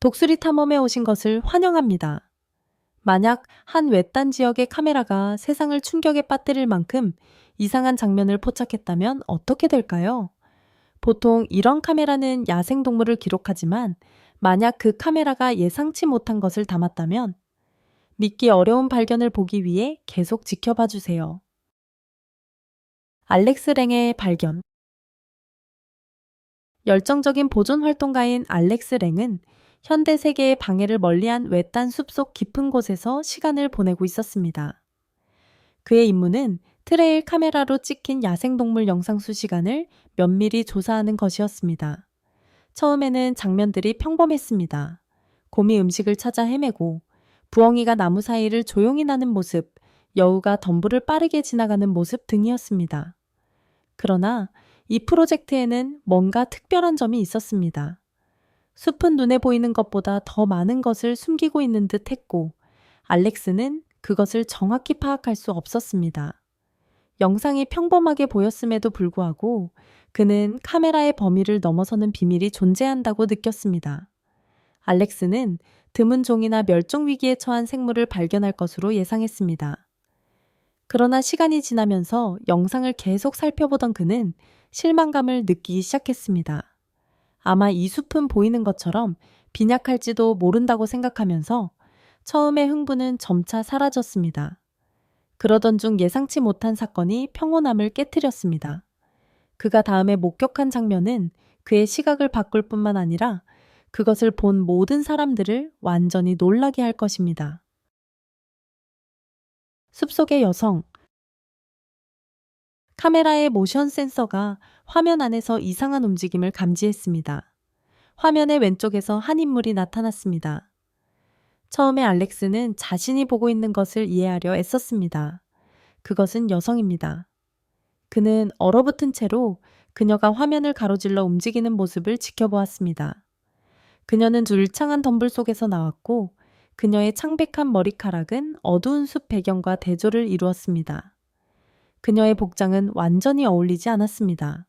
독수리 탐험에 오신 것을 환영합니다. 만약 한 외딴 지역의 카메라가 세상을 충격에 빠뜨릴 만큼 이상한 장면을 포착했다면 어떻게 될까요? 보통 이런 카메라는 야생동물을 기록하지만 만약 그 카메라가 예상치 못한 것을 담았다면 믿기 어려운 발견을 보기 위해 계속 지켜봐 주세요. 알렉스 랭의 발견. 열정적인 보존 활동가인 알렉스 랭은 현대 세계의 방해를 멀리한 외딴 숲속 깊은 곳에서 시간을 보내고 있었습니다. 그의 임무는 트레일 카메라로 찍힌 야생동물 영상 수시간을 면밀히 조사하는 것이었습니다. 처음에는 장면들이 평범했습니다. 곰이 음식을 찾아 헤매고, 부엉이가 나무 사이를 조용히 나는 모습, 여우가 덤불을 빠르게 지나가는 모습 등이었습니다. 그러나 이 프로젝트에는 뭔가 특별한 점이 있었습니다. 숲은 눈에 보이는 것보다 더 많은 것을 숨기고 있는 듯 했고, 알렉스는 그것을 정확히 파악할 수 없었습니다. 영상이 평범하게 보였음에도 불구하고 그는 카메라의 범위를 넘어서는 비밀이 존재한다고 느꼈습니다. 알렉스는 드문 종이나 멸종 위기에 처한 생물을 발견할 것으로 예상했습니다. 그러나 시간이 지나면서 영상을 계속 살펴보던 그는 실망감을 느끼기 시작했습니다. 아마 이 숲은 보이는 것처럼 빈약할지도 모른다고 생각하면서 처음의 흥분은 점차 사라졌습니다. 그러던 중 예상치 못한 사건이 평온함을 깨뜨렸습니다. 그가 다음에 목격한 장면은 그의 시각을 바꿀 뿐만 아니라 그것을 본 모든 사람들을 완전히 놀라게 할 것입니다. 숲속의 여성. 카메라의 모션 센서가 화면 안에서 이상한 움직임을 감지했습니다. 화면의 왼쪽에서 한 인물이 나타났습니다. 처음에 알렉스는 자신이 보고 있는 것을 이해하려 애썼습니다. 그것은 여성입니다. 그는 얼어붙은 채로 그녀가 화면을 가로질러 움직이는 모습을 지켜보았습니다. 그녀는 울창한 덤불 속에서 나왔고 그녀의 창백한 머리카락은 어두운 숲 배경과 대조를 이루었습니다. 그녀의 복장은 완전히 어울리지 않았습니다.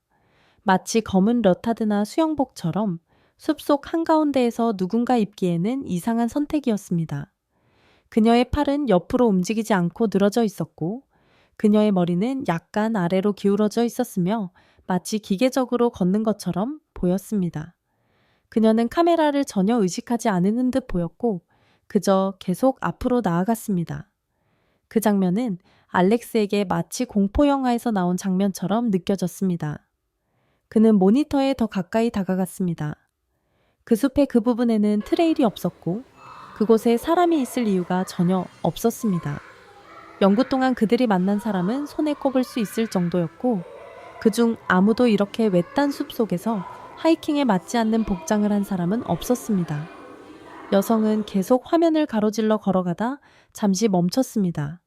마치 검은 러타드나 수영복처럼 숲속 한가운데에서 누군가 입기에는 이상한 선택이었습니다. 그녀의 팔은 옆으로 움직이지 않고 늘어져 있었고 그녀의 머리는 약간 아래로 기울어져 있었으며 마치 기계적으로 걷는 것처럼 보였습니다. 그녀는 카메라를 전혀 의식하지 않는 듯 보였고 그저 계속 앞으로 나아갔습니다. 그 장면은 알렉스에게 마치 공포 영화에서 나온 장면처럼 느껴졌습니다. 그는 모니터에 더 가까이 다가갔습니다. 그 숲의 그 부분에는 트레일이 없었고 그곳에 사람이 있을 이유가 전혀 없었습니다. 연구 동안 그들이 만난 사람은 손에 꼽을 수 있을 정도였고 그중 아무도 이렇게 외딴 숲 속에서 하이킹에 맞지 않는 복장을 한 사람은 없었습니다. 여성은 계속 화면을 가로질러 걸어가다 잠시 멈췄습니다.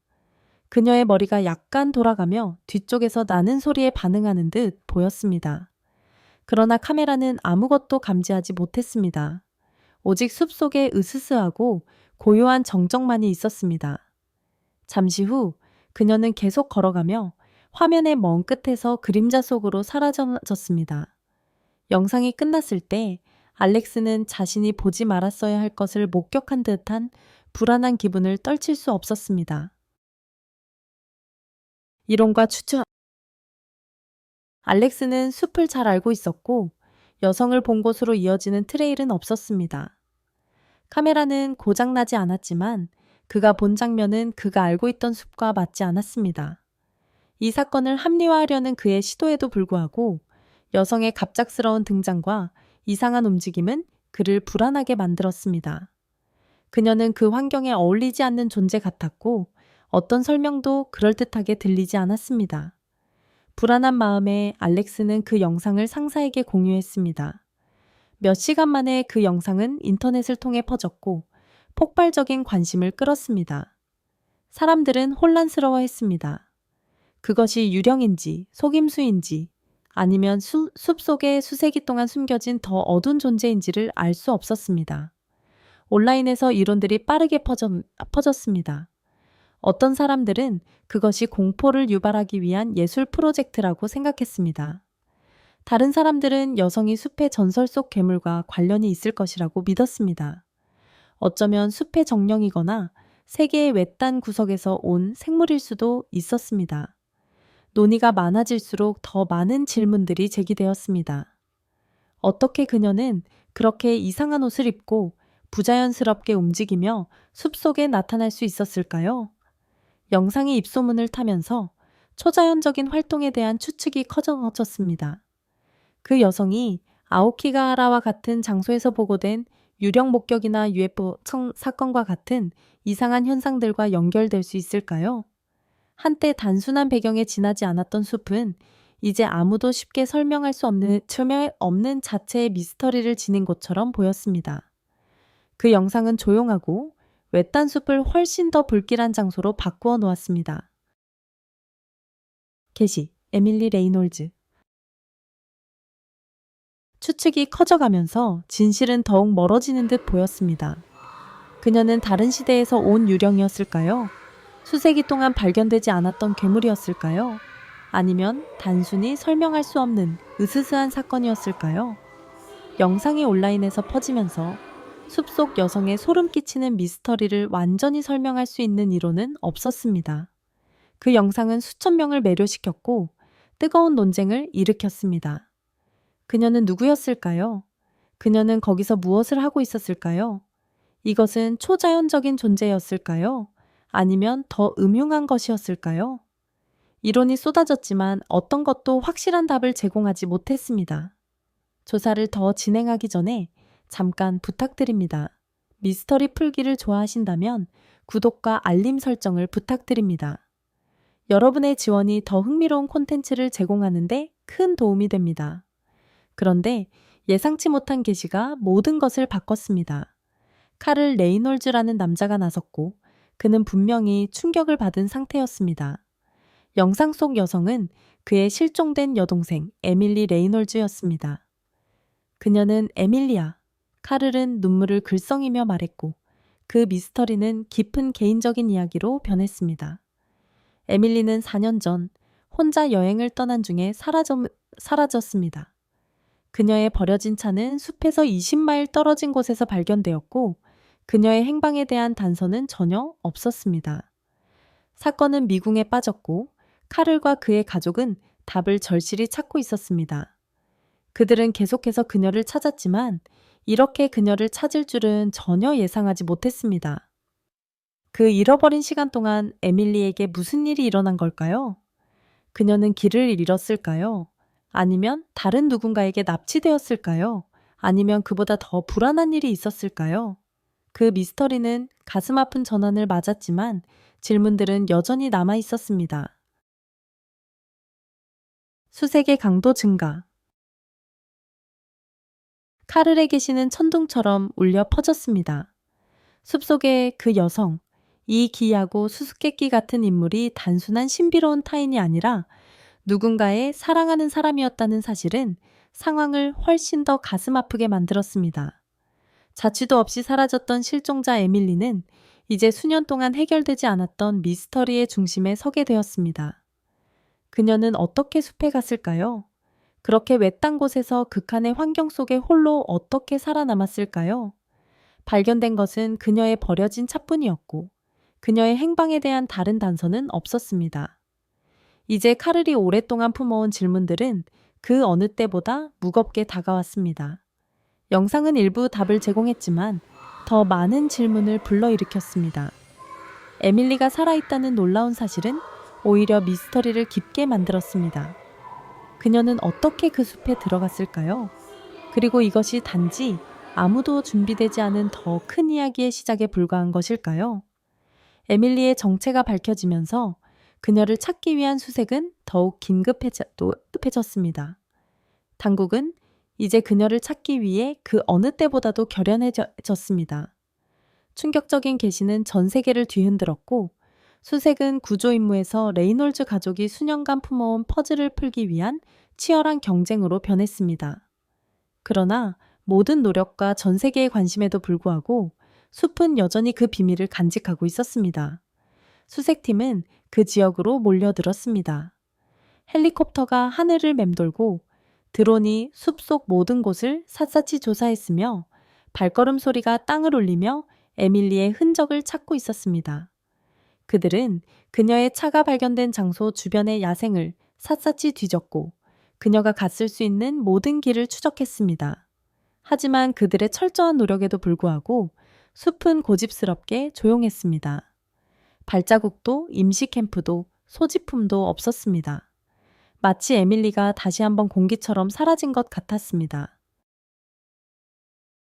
그녀의 머리가 약간 돌아가며 뒤쪽에서 나는 소리에 반응하는 듯 보였습니다. 그러나 카메라는 아무것도 감지하지 못했습니다. 오직 숲속에 으스스하고 고요한 정적만이 있었습니다. 잠시 후 그녀는 계속 걸어가며 화면의 먼 끝에서 그림자 속으로 사라졌습니다. 영상이 끝났을 때 알렉스는 자신이 보지 말았어야 할 것을 목격한 듯한 불안한 기분을 떨칠 수 없었습니다. 이론과 추측. 알렉스는 숲을 잘 알고 있었고 여성을 본 곳으로 이어지는 트레일은 없었습니다. 카메라는 고장나지 않았지만 그가 본 장면은 그가 알고 있던 숲과 맞지 않았습니다. 이 사건을 합리화하려는 그의 시도에도 불구하고 여성의 갑작스러운 등장과 이상한 움직임은 그를 불안하게 만들었습니다. 그녀는 그 환경에 어울리지 않는 존재 같았고 어떤 설명도 그럴듯하게 들리지 않았습니다. 불안한 마음에 알렉스는 그 영상을 상사에게 공유했습니다. 몇 시간 만에 그 영상은 인터넷을 통해 퍼졌고 폭발적인 관심을 끌었습니다. 사람들은 혼란스러워했습니다. 그것이 유령인지 속임수인지 아니면 숲속에 수세기 동안 숨겨진 더 어두운 존재인지를 알 수 없었습니다. 온라인에서 이론들이 빠르게 퍼졌습니다. 어떤 사람들은 그것이 공포를 유발하기 위한 예술 프로젝트라고 생각했습니다. 다른 사람들은 여성이 숲의 전설 속 괴물과 관련이 있을 것이라고 믿었습니다. 어쩌면 숲의 정령이거나 세계의 외딴 구석에서 온 생물일 수도 있었습니다. 논의가 많아질수록 더 많은 질문들이 제기되었습니다. 어떻게 그녀는 그렇게 이상한 옷을 입고 부자연스럽게 움직이며 숲속에 나타날 수 있었을까요? 영상이 입소문을 타면서 초자연적인 활동에 대한 추측이 커졌습니다. 그 여성이 아오키가하라와 같은 장소에서 보고된 유령 목격이나 UFO 사건과 같은 이상한 현상들과 연결될 수 있을까요? 한때 단순한 배경에 지나지 않았던 숲은 이제 아무도 쉽게 설명할 수 없는 자체의 미스터리를 지닌 것처럼 보였습니다. 그 영상은 조용하고 외딴 숲을 훨씬 더 불길한 장소로 바꾸어 놓았습니다. 게시, 에밀리 레이놀즈. 추측이 커져가면서 진실은 더욱 멀어지는 듯 보였습니다. 그녀는 다른 시대에서 온 유령이었을까요? 수세기 동안 발견되지 않았던 괴물이었을까요? 아니면 단순히 설명할 수 없는 으스스한 사건이었을까요? 영상이 온라인에서 퍼지면서 숲속 여성의 소름 끼치는 미스터리를 완전히 설명할 수 있는 이론은 없었습니다. 그 영상은 수천 명을 매료시켰고 뜨거운 논쟁을 일으켰습니다. 그녀는 누구였을까요? 그녀는 거기서 무엇을 하고 있었을까요? 이것은 초자연적인 존재였을까요? 아니면 더 음흉한 것이었을까요? 이론이 쏟아졌지만 어떤 것도 확실한 답을 제공하지 못했습니다. 조사를 더 진행하기 전에 잠깐 부탁드립니다. 미스터리 풀기를 좋아하신다면 구독과 알림 설정을 부탁드립니다. 여러분의 지원이 더 흥미로운 콘텐츠를 제공하는데 큰 도움이 됩니다. 그런데 예상치 못한 게시가 모든 것을 바꿨습니다. 카를 레이놀즈라는 남자가 나섰고 그는 분명히 충격을 받은 상태였습니다. 영상 속 여성은 그의 실종된 여동생 에밀리 레이놀즈였습니다. 그녀는 에밀리야. 카를은 눈물을 글썽이며 말했고 그 미스터리는 깊은 개인적인 이야기로 변했습니다. 에밀리는 4년 전 혼자 여행을 떠난 중에 사라졌습니다. 그녀의 버려진 차는 숲에서 20마일 떨어진 곳에서 발견되었고 그녀의 행방에 대한 단서는 전혀 없었습니다. 사건은 미궁에 빠졌고 카를과 그의 가족은 답을 절실히 찾고 있었습니다. 그들은 계속해서 그녀를 찾았지만 이렇게 그녀를 찾을 줄은 전혀 예상하지 못했습니다. 그 잃어버린 시간 동안 에밀리에게 무슨 일이 일어난 걸까요? 그녀는 길을 잃었을까요? 아니면 다른 누군가에게 납치되었을까요? 아니면 그보다 더 불안한 일이 있었을까요? 그 미스터리는 가슴 아픈 전환을 맞았지만 질문들은 여전히 남아 있었습니다. 수색의 강도 증가. 카를의 계시는 천둥처럼 울려 퍼졌습니다. 숲속의 그 여성, 이 기이하고 수수께끼 같은 인물이 단순한 신비로운 타인이 아니라 누군가의 사랑하는 사람이었다는 사실은 상황을 훨씬 더 가슴 아프게 만들었습니다. 자취도 없이 사라졌던 실종자 에밀리는 이제 수년 동안 해결되지 않았던 미스터리의 중심에 서게 되었습니다. 그녀는 어떻게 숲에 갔을까요? 그렇게 외딴 곳에서 극한의 환경 속에 홀로 어떻게 살아남았을까요? 발견된 것은 그녀의 버려진 차뿐이었고 그녀의 행방에 대한 다른 단서는 없었습니다. 이제 카를이 오랫동안 품어온 질문들은 그 어느 때보다 무겁게 다가왔습니다. 영상은 일부 답을 제공했지만 더 많은 질문을 불러일으켰습니다. 에밀리가 살아있다는 놀라운 사실은 오히려 미스터리를 깊게 만들었습니다. 그녀는 어떻게 그 숲에 들어갔을까요? 그리고 이것이 단지 아무도 준비되지 않은 더 큰 이야기의 시작에 불과한 것일까요? 에밀리의 정체가 밝혀지면서 그녀를 찾기 위한 수색은 더욱 긴급해졌습니다. 당국은 이제 그녀를 찾기 위해 그 어느 때보다도 결연해졌습니다. 충격적인 계시는 전 세계를 뒤흔들었고 수색은 구조 임무에서 레이놀즈 가족이 수년간 품어온 퍼즐을 풀기 위한 치열한 경쟁으로 변했습니다. 그러나 모든 노력과 전 세계의 관심에도 불구하고 숲은 여전히 그 비밀을 간직하고 있었습니다. 수색팀은 그 지역으로 몰려들었습니다. 헬리콥터가 하늘을 맴돌고 드론이 숲속 모든 곳을 샅샅이 조사했으며 발걸음 소리가 땅을 울리며 에밀리의 흔적을 찾고 있었습니다. 그들은 그녀의 차가 발견된 장소 주변의 야생을 샅샅이 뒤졌고 그녀가 갔을 수 있는 모든 길을 추적했습니다. 하지만 그들의 철저한 노력에도 불구하고 숲은 고집스럽게 조용했습니다. 발자국도 임시 캠프도 소지품도 없었습니다. 마치 에밀리가 다시 한번 공기처럼 사라진 것 같았습니다.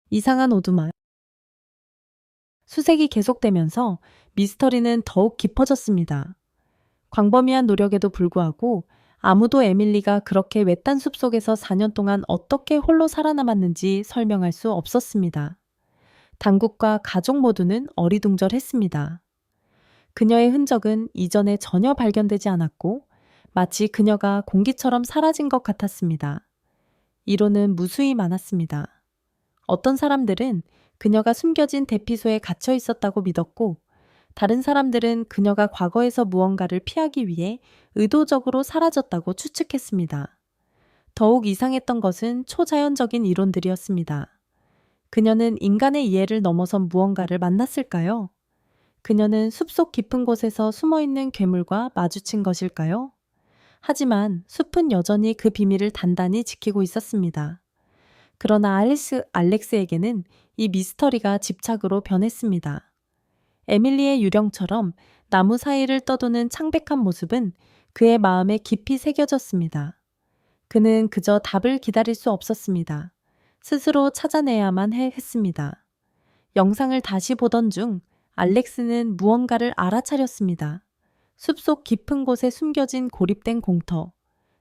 이상한 오두막. 수색이 계속되면서 미스터리는 더욱 깊어졌습니다. 광범위한 노력에도 불구하고 아무도 에밀리가 그렇게 외딴 숲속에서 4년 동안 어떻게 홀로 살아남았는지 설명할 수 없었습니다. 당국과 가족 모두는 어리둥절했습니다. 그녀의 흔적은 이전에 전혀 발견되지 않았고 마치 그녀가 공기처럼 사라진 것 같았습니다. 이론은 무수히 많았습니다. 어떤 사람들은 그녀가 숨겨진 대피소에 갇혀 있었다고 믿었고 다른 사람들은 그녀가 과거에서 무언가를 피하기 위해 의도적으로 사라졌다고 추측했습니다. 더욱 이상했던 것은 초자연적인 이론들이었습니다. 그녀는 인간의 이해를 넘어선 무언가를 만났을까요? 그녀는 숲속 깊은 곳에서 숨어있는 괴물과 마주친 것일까요? 하지만 숲은 여전히 그 비밀을 단단히 지키고 있었습니다. 그러나 알렉스에게는 이 미스터리가 집착으로 변했습니다. 에밀리의 유령처럼 나무 사이를 떠도는 창백한 모습은 그의 마음에 깊이 새겨졌습니다. 그는 그저 답을 기다릴 수 없었습니다. 스스로 찾아내야만 했습니다. 영상을 다시 보던 중 알렉스는 무언가를 알아차렸습니다. 숲속 깊은 곳에 숨겨진 고립된 공터,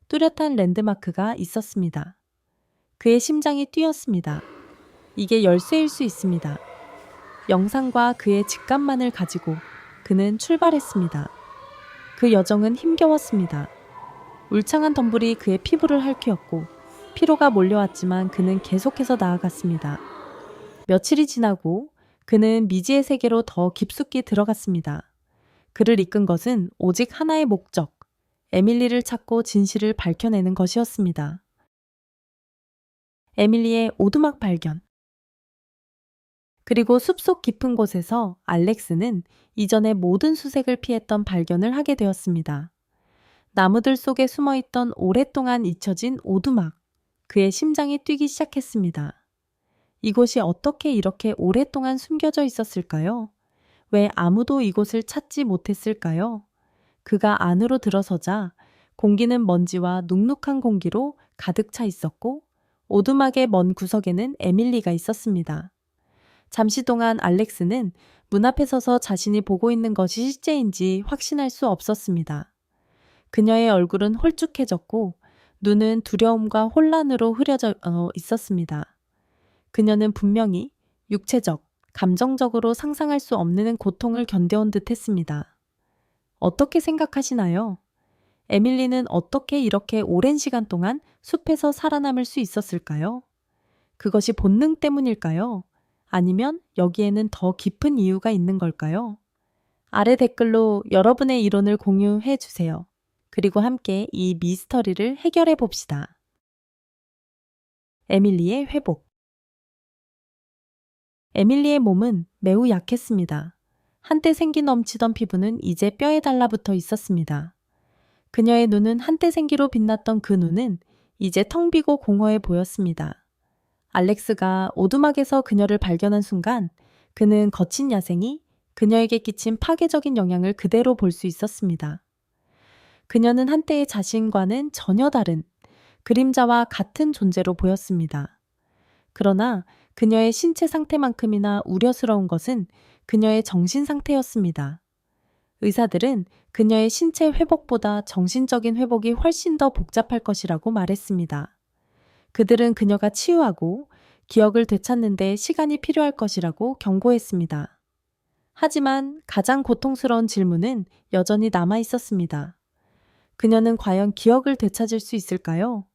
뚜렷한 랜드마크가 있었습니다. 그의 심장이 뛰었습니다. 이게 열쇠일 수 있습니다. 영상과 그의 직감만을 가지고 그는 출발했습니다. 그 여정은 힘겨웠습니다. 울창한 덤불이 그의 피부를 핥히었고 피로가 몰려왔지만 그는 계속해서 나아갔습니다. 며칠이 지나고 그는 미지의 세계로 더 깊숙이 들어갔습니다. 그를 이끈 것은 오직 하나의 목적, 에밀리를 찾고 진실을 밝혀내는 것이었습니다. 에밀리의 오두막 발견. 그리고 숲속 깊은 곳에서 알렉스는 이전의 모든 수색을 피했던 발견을 하게 되었습니다. 나무들 속에 숨어있던 오랫동안 잊혀진 오두막. 그의 심장이 뛰기 시작했습니다. 이곳이 어떻게 이렇게 오랫동안 숨겨져 있었을까요? 왜 아무도 이곳을 찾지 못했을까요? 그가 안으로 들어서자 공기는 먼지와 눅눅한 공기로 가득 차 있었고 오두막의 먼 구석에는 에밀리가 있었습니다. 잠시 동안 알렉스는 문 앞에 서서 자신이 보고 있는 것이 실제인지 확신할 수 없었습니다. 그녀의 얼굴은 홀쭉해졌고 눈은 두려움과 혼란으로 흐려져 있었습니다. 그녀는 분명히 육체적, 감정적으로 상상할 수 없는 고통을 견뎌온 듯 했습니다. 어떻게 생각하시나요? 에밀리는 어떻게 이렇게 오랜 시간 동안 숲에서 살아남을 수 있었을까요? 그것이 본능 때문일까요? 아니면 여기에는 더 깊은 이유가 있는 걸까요? 아래 댓글로 여러분의 이론을 공유해 주세요. 그리고 함께 이 미스터리를 해결해 봅시다. 에밀리의 회복. 에밀리의 몸은 매우 약했습니다. 한때 생기 넘치던 피부는 이제 뼈에 달라붙어 있었습니다. 그녀의 눈은 한때 생기로 빛났던 그 눈은 이제 텅 비고 공허해 보였습니다. 알렉스가 오두막에서 그녀를 발견한 순간 그는 거친 야생이 그녀에게 끼친 파괴적인 영향을 그대로 볼 수 있었습니다. 그녀는 한때의 자신과는 전혀 다른 그림자와 같은 존재로 보였습니다. 그러나 그녀의 신체 상태만큼이나 우려스러운 것은 그녀의 정신 상태였습니다. 의사들은 그녀의 신체 회복보다 정신적인 회복이 훨씬 더 복잡할 것이라고 말했습니다. 그들은 그녀가 치유하고 기억을 되찾는 데 시간이 필요할 것이라고 경고했습니다. 하지만 가장 고통스러운 질문은 여전히 남아 있었습니다. 그녀는 과연 기억을 되찾을 수 있을까요?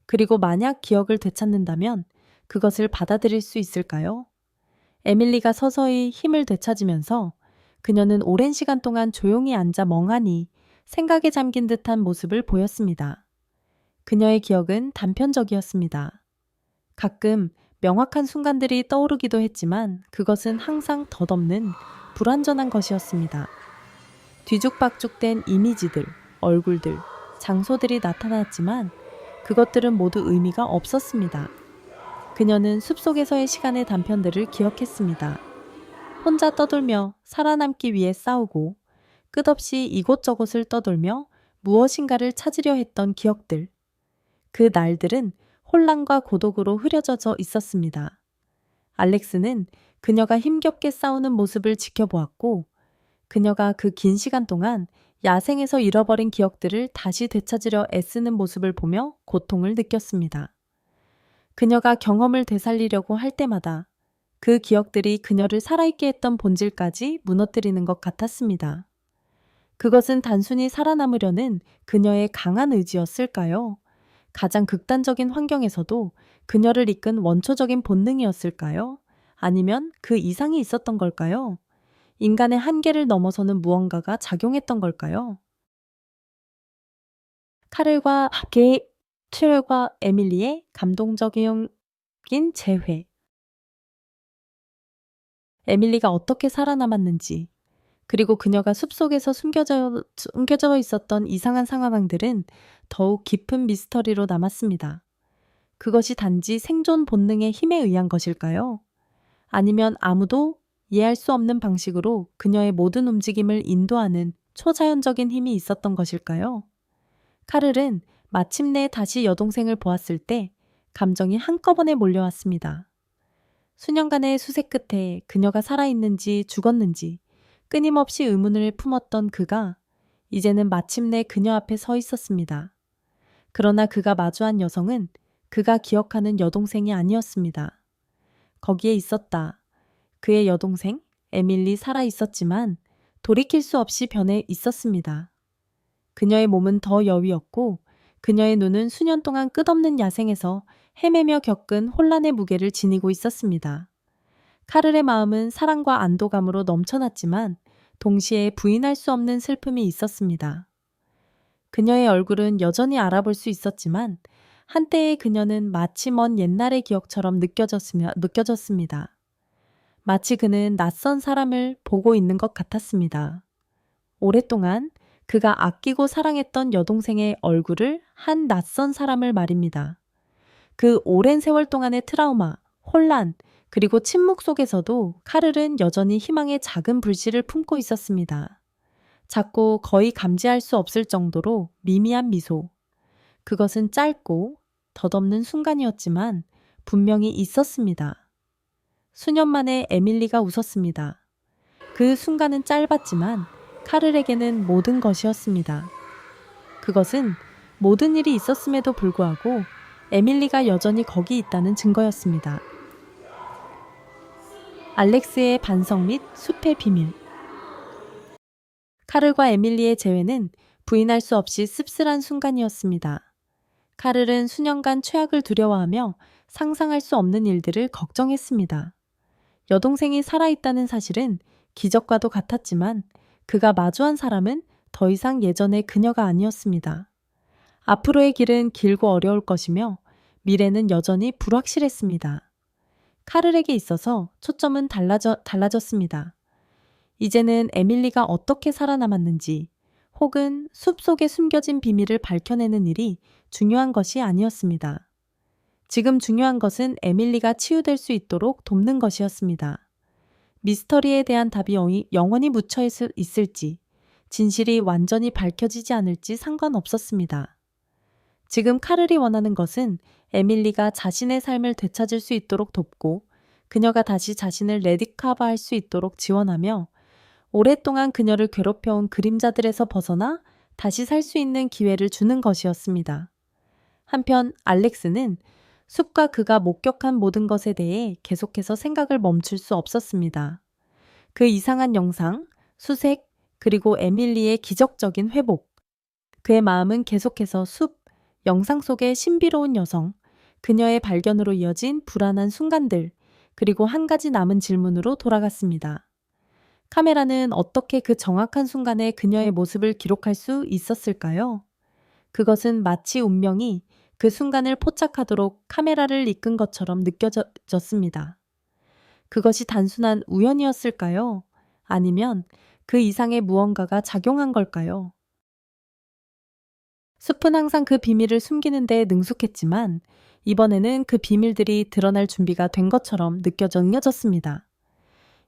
그리고 만약 기억을 되찾는다면 그것을 받아들일 수 있을까요? 에밀리가 서서히 힘을 되찾으면서 그녀는 오랜 시간 동안 조용히 앉아 멍하니 생각에 잠긴 듯한 모습을 보였습니다. 그녀의 기억은 단편적이었습니다. 가끔 명확한 순간들이 떠오르기도 했지만 그것은 항상 덧없는 불완전한 것이었습니다. 뒤죽박죽된 이미지들, 얼굴들, 장소들이 나타났지만 그것들은 모두 의미가 없었습니다. 그녀는 숲속에서의 시간의 단편들을 기억했습니다. 혼자 떠돌며 살아남기 위해 싸우고 끝없이 이곳저곳을 떠돌며 무엇인가를 찾으려 했던 기억들. 그 날들은 혼란과 고독으로 흐려져져 있었습니다. 알렉스는 그녀가 힘겹게 싸우는 모습을 지켜보았고 그녀가 그 긴 시간 동안 야생에서 잃어버린 기억들을 다시 되찾으려 애쓰는 모습을 보며 고통을 느꼈습니다. 그녀가 경험을 되살리려고 할 때마다 그 기억들이 그녀를 살아있게 했던 본질까지 무너뜨리는 것 같았습니다. 그것은 단순히 살아남으려는 그녀의 강한 의지였을까요? 가장 극단적인 환경에서도 그녀를 이끈 원초적인 본능이었을까요? 아니면 그 이상이 있었던 걸까요? 인간의 한계를 넘어서는 무언가가 작용했던 걸까요? 카를과 트렐과 에밀리의 감동적인 재회. 에밀리가 어떻게 살아남았는지, 그리고 그녀가 숲속에서 숨겨져 있었던 이상한 상황들은 더욱 깊은 미스터리로 남았습니다. 그것이 단지 생존 본능의 힘에 의한 것일까요? 아니면 아무도 이해할 수 없는 방식으로 그녀의 모든 움직임을 인도하는 초자연적인 힘이 있었던 것일까요? 카를은 마침내 다시 여동생을 보았을 때 감정이 한꺼번에 몰려왔습니다. 수년간의 수색 끝에 그녀가 살아있는지 죽었는지 끊임없이 의문을 품었던 그가 이제는 마침내 그녀 앞에 서 있었습니다. 그러나 그가 마주한 여성은 그가 기억하는 여동생이 아니었습니다. 거기에 있었다. 그의 여동생 에밀리 살아 있었지만 돌이킬 수 없이 변해 있었습니다. 그녀의 몸은 더 여위었고 그녀의 눈은 수년 동안 끝없는 야생에서 헤매며 겪은 혼란의 무게를 지니고 있었습니다. 카를의 마음은 사랑과 안도감으로 넘쳐났지만 동시에 부인할 수 없는 슬픔이 있었습니다. 그녀의 얼굴은 여전히 알아볼 수 있었지만 한때의 그녀는 마치 먼 옛날의 기억처럼 느껴졌습니다. 마치 그는 낯선 사람을 보고 있는 것 같았습니다. 오랫동안 그가 아끼고 사랑했던 여동생의 얼굴을 한 낯선 사람을 말입니다. 그 오랜 세월 동안의 트라우마, 혼란, 그리고 침묵 속에서도 카를은 여전히 희망의 작은 불씨를 품고 있었습니다. 작고 거의 감지할 수 없을 정도로 미미한 미소. 그것은 짧고 덧없는 순간이었지만 분명히 있었습니다. 수년 만에 에밀리가 웃었습니다. 그 순간은 짧았지만 카를에게는 모든 것이었습니다. 그것은 모든 일이 있었음에도 불구하고 에밀리가 여전히 거기 있다는 증거였습니다. 알렉스의 반성 및 숲의 비밀. 카를과 에밀리의 재회는 부인할 수 없이 씁쓸한 순간이었습니다. 카를은 수년간 최악을 두려워하며 상상할 수 없는 일들을 걱정했습니다. 여동생이 살아있다는 사실은 기적과도 같았지만 그가 마주한 사람은 더 이상 예전의 그녀가 아니었습니다. 앞으로의 길은 길고 어려울 것이며 미래는 여전히 불확실했습니다. 카를에게 있어서 초점은 달라졌습니다. 이제는 에밀리가 어떻게 살아남았는지 혹은 숲속에 숨겨진 비밀을 밝혀내는 일이 중요한 것이 아니었습니다. 지금 중요한 것은 에밀리가 치유될 수 있도록 돕는 것이었습니다. 미스터리에 대한 답이 영원히 묻혀 있을지, 진실이 완전히 밝혀지지 않을지 상관없었습니다. 지금 카를이 원하는 것은 에밀리가 자신의 삶을 되찾을 수 있도록 돕고 그녀가 다시 자신을 레디카바할 수 있도록 지원하며 오랫동안 그녀를 괴롭혀온 그림자들에서 벗어나 다시 살 수 있는 기회를 주는 것이었습니다. 한편 알렉스는 숲과 그가 목격한 모든 것에 대해 계속해서 생각을 멈출 수 없었습니다. 그 이상한 영상, 수색, 그리고 에밀리의 기적적인 회복. 그의 마음은 계속해서 숲, 영상 속의 신비로운 여성, 그녀의 발견으로 이어진 불안한 순간들, 그리고 한 가지 남은 질문으로 돌아갔습니다. 카메라는 어떻게 그 정확한 순간에 그녀의 모습을 기록할 수 있었을까요? 그것은 마치 운명이 그 순간을 포착하도록 카메라를 이끈 것처럼 느껴졌습니다. 그것이 단순한 우연이었을까요? 아니면 그 이상의 무언가가 작용한 걸까요? 숲은 항상 그 비밀을 숨기는 데 능숙했지만 이번에는 그 비밀들이 드러날 준비가 된 것처럼 느껴졌습니다.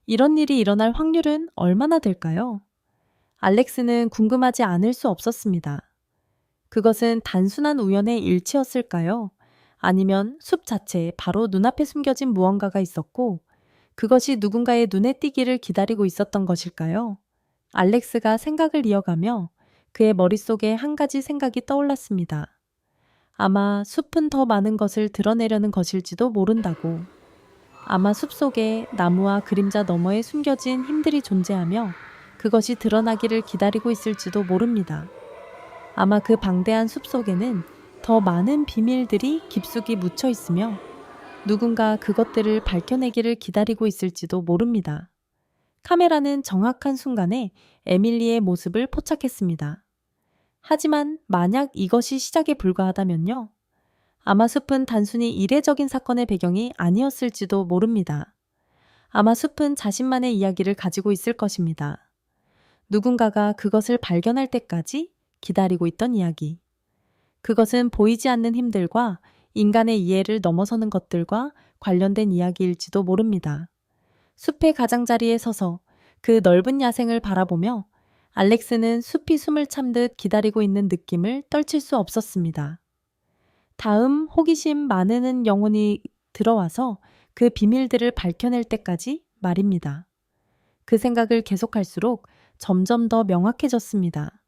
이런 일이 일어날 확률은 얼마나 될까요? 알렉스는 궁금하지 않을 수 없었습니다. 그것은 단순한 우연의 일치였을까요? 아니면 숲 자체에 바로 눈앞에 숨겨진 무언가가 있었고 그것이 누군가의 눈에 띄기를 기다리고 있었던 것일까요? 알렉스가 생각을 이어가며 그의 머릿속에 한 가지 생각이 떠올랐습니다. 아마 숲은 더 많은 것을 드러내려는 것일지도 모른다고. 아마 숲속에 나무와 그림자 너머에 숨겨진 힘들이 존재하며 그것이 드러나기를 기다리고 있을지도 모릅니다. 아마 그 방대한 숲속에는 더 많은 비밀들이 깊숙이 묻혀 있으며 누군가 그것들을 밝혀내기를 기다리고 있을지도 모릅니다. 카메라는 정확한 순간에 에밀리의 모습을 포착했습니다. 하지만 만약 이것이 시작에 불과하다면요? 아마 숲은 단순히 이례적인 사건의 배경이 아니었을지도 모릅니다. 아마 숲은 자신만의 이야기를 가지고 있을 것입니다. 누군가가 그것을 발견할 때까지 기다리고 있던 이야기. 그것은 보이지 않는 힘들과 인간의 이해를 넘어서는 것들과 관련된 이야기일지도 모릅니다. 숲의 가장자리에 서서 그 넓은 야생을 바라보며 알렉스는 숲이 숨을 참듯 기다리고 있는 느낌을 떨칠 수 없었습니다. 다음 호기심 많은 영혼이 들어와서 그 비밀들을 밝혀낼 때까지 말입니다. 그 생각을 계속할수록 점점 더 명확해졌습니다.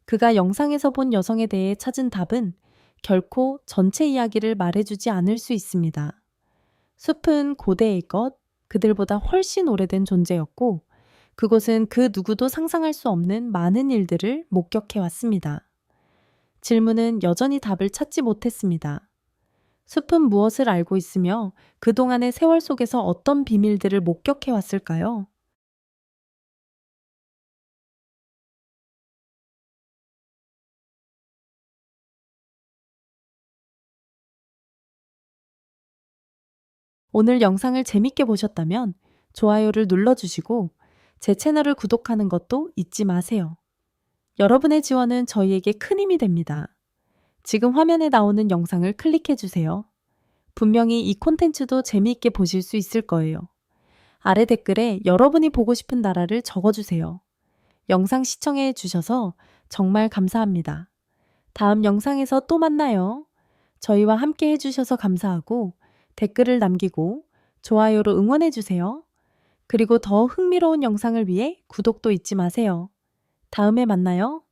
그가 영상에서 본 여성에 대해 찾은 답은 결코 전체 이야기를 말해주지 않을 수 있습니다. 숲은 고대의 것, 그들보다 훨씬 오래된 존재였고 그곳은 그 누구도 상상할 수 없는 많은 일들을 목격해왔습니다. 질문은 여전히 답을 찾지 못했습니다. 숲은 무엇을 알고 있으며 그동안의 세월 속에서 어떤 비밀들을 목격해왔을까요? 오늘 영상을 재밌게 보셨다면 좋아요를 눌러주시고 제 채널을 구독하는 것도 잊지 마세요. 여러분의 지원은 저희에게 큰 힘이 됩니다. 지금 화면에 나오는 영상을 클릭해주세요. 분명히 이 콘텐츠도 재미있게 보실 수 있을 거예요. 아래 댓글에 여러분이 보고 싶은 나라를 적어주세요. 영상 시청해 주셔서 정말 감사합니다. 다음 영상에서 또 만나요. 저희와 함께 해주셔서 감사하고 댓글을 남기고 좋아요로 응원해주세요. 그리고 더 흥미로운 영상을 위해 구독도 잊지 마세요. 다음에 만나요.